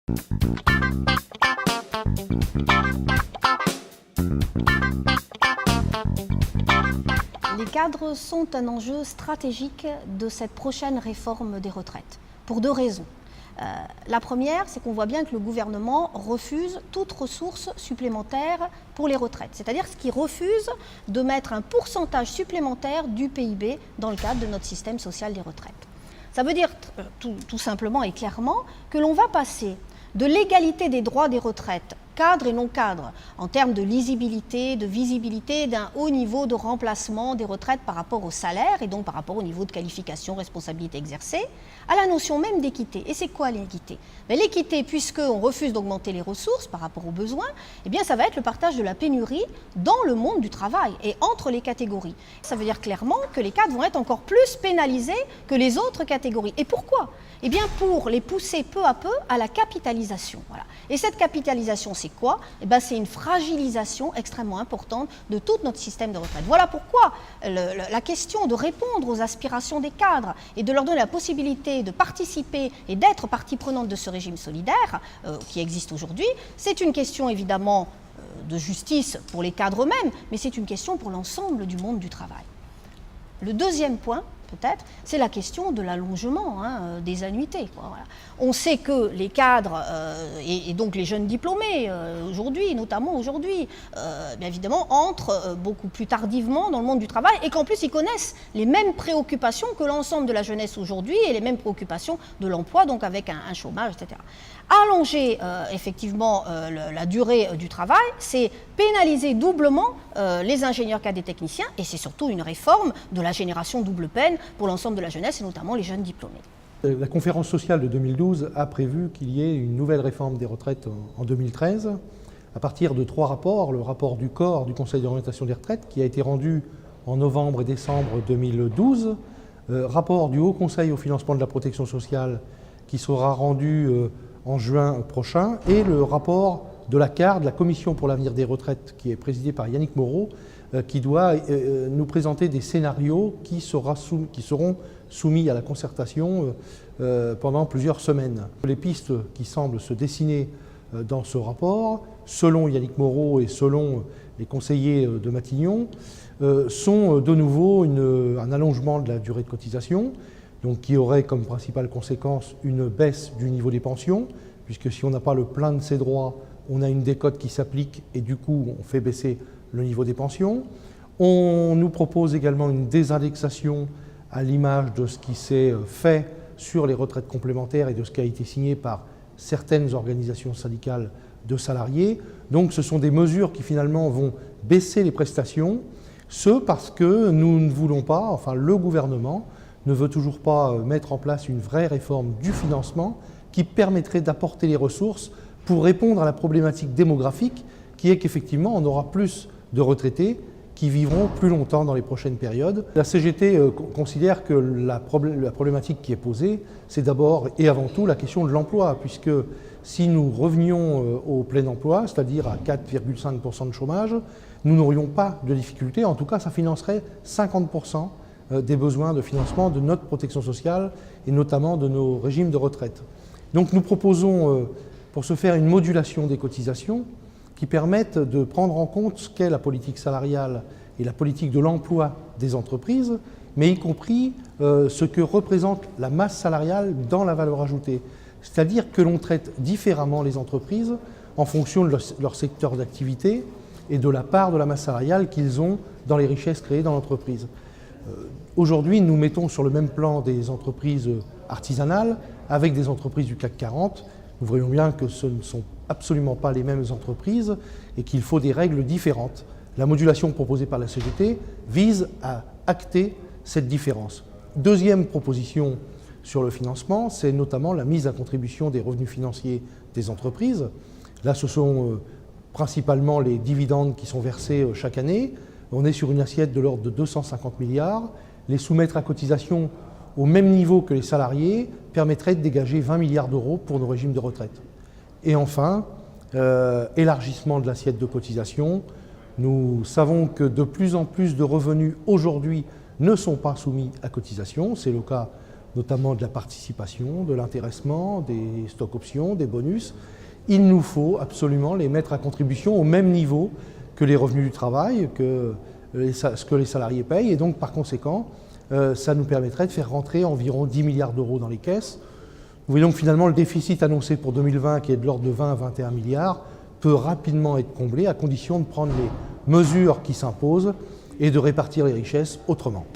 Les cadres sont un enjeu stratégique de cette prochaine réforme des retraites, pour deux raisons. La première, c'est qu'on voit bien que le gouvernement refuse toute ressource supplémentaire pour les retraites, c'est-à-dire qu'il refuse de mettre un pourcentage supplémentaire du PIB dans le cadre de notre système social des retraites. Ça veut dire tout simplement et clairement que l'on va passer de l'égalité des droits des retraites, cadres et non cadres, en termes de lisibilité, de visibilité, d'un haut niveau de remplacement des retraites par rapport au salaire et donc par rapport au niveau de qualification, responsabilité exercée, à la notion même d'équité. Et c'est quoi l'équité? L'équité, puisqu'on refuse d'augmenter les ressources par rapport aux besoins, eh bien ça va être le partage de la pénurie dans le monde du travail et entre les catégories. Ça veut dire clairement que les cadres vont être encore plus pénalisés que les autres catégories. Et pourquoi? Eh bien pour les pousser peu à peu à la capitalisation. Voilà. Et cette capitalisation, c'est quoi? Eh bien, c'est une fragilisation extrêmement importante de tout notre système de retraite. Voilà pourquoi la question de répondre aux aspirations des cadres et de leur donner la possibilité de participer et d'être partie prenante de ce régime solidaire qui existe aujourd'hui, c'est une question évidemment de justice pour les cadres eux-mêmes, mais c'est une question pour l'ensemble du monde du travail. Le deuxième point, peut-être, c'est la question de l'allongement des annuités. Voilà. On sait que les cadres et donc les jeunes diplômés aujourd'hui, notamment aujourd'hui, bien évidemment, entrent beaucoup plus tardivement dans le monde du travail et qu'en plus ils connaissent les mêmes préoccupations que l'ensemble de la jeunesse aujourd'hui et les mêmes préoccupations de l'emploi, donc avec un chômage, etc. Allonger effectivement la durée du travail, c'est pénaliser doublement les ingénieurs cadres et techniciens et c'est surtout une réforme de la génération double peine pour l'ensemble de la jeunesse et notamment les jeunes diplômés. La conférence sociale de 2012 a prévu qu'il y ait une nouvelle réforme des retraites en 2013 à partir de 3 rapports. Le rapport du COR, du Conseil d'orientation des retraites, qui a été rendu en novembre et décembre 2012, rapport du Haut Conseil au financement de la protection sociale qui sera rendu en juin prochain, et le rapport de la CAR, de la Commission pour l'avenir des retraites, qui est présidée par Yannick Moreau, qui doit nous présenter des scénarios qui seront soumis à la concertation pendant plusieurs semaines. Les pistes qui semblent se dessiner dans ce rapport, selon Yannick Moreau et selon les conseillers de Matignon, sont de nouveau un allongement de la durée de cotisation, donc qui aurait comme principale conséquence une baisse du niveau des pensions, puisque si on n'a pas le plein de ses droits, on a une décote qui s'applique et du coup on fait baisser le niveau des pensions. On nous propose également une désindexation à l'image de ce qui s'est fait sur les retraites complémentaires et de ce qui a été signé par certaines organisations syndicales de salariés. Donc ce sont des mesures qui finalement vont baisser les prestations, parce que nous ne voulons pas, enfin le gouvernement ne veut toujours pas mettre en place une vraie réforme du financement qui permettrait d'apporter les ressources pour répondre à la problématique démographique qui est qu'effectivement on aura plus de retraités qui vivront plus longtemps dans les prochaines périodes. La CGT considère que la problématique qui est posée, c'est d'abord et avant tout la question de l'emploi, puisque si nous revenions au plein emploi, c'est-à-dire à 4,5% de chômage, nous n'aurions pas de difficulté, en tout cas ça financerait 50% des besoins de financement de notre protection sociale et notamment de nos régimes de retraite. Donc nous proposons pour ce faire une modulation des cotisations qui permettent de prendre en compte ce qu'est la politique salariale et la politique de l'emploi des entreprises, mais y compris ce que représente la masse salariale dans la valeur ajoutée. C'est-à-dire que l'on traite différemment les entreprises en fonction de leur secteur d'activité et de la part de la masse salariale qu'ils ont dans les richesses créées dans l'entreprise. Aujourd'hui, nous mettons sur le même plan des entreprises artisanales avec des entreprises du CAC 40. Nous voyons bien que ce ne sont absolument pas les mêmes entreprises et qu'il faut des règles différentes. La modulation proposée par la CGT vise à acter cette différence. Deuxième proposition sur le financement, c'est notamment la mise à contribution des revenus financiers des entreprises. Là, ce sont principalement les dividendes qui sont versés chaque année. On est sur une assiette de l'ordre de 250 milliards. Les soumettre à cotisation au même niveau que les salariés permettrait de dégager 20 milliards d'euros pour nos régimes de retraite. Et enfin, élargissement de l'assiette de cotisation. Nous savons que de plus en plus de revenus aujourd'hui ne sont pas soumis à cotisation. C'est le cas notamment de la participation, de l'intéressement, des stocks options, des bonus. Il nous faut absolument les mettre à contribution au même niveau que les revenus du travail, ce que les salariés payent, et donc par conséquent, ça nous permettrait de faire rentrer environ 10 milliards d'euros dans les caisses. Vous voyez donc finalement le déficit annoncé pour 2020, qui est de l'ordre de 20 à 21 milliards, peut rapidement être comblé à condition de prendre les mesures qui s'imposent et de répartir les richesses autrement.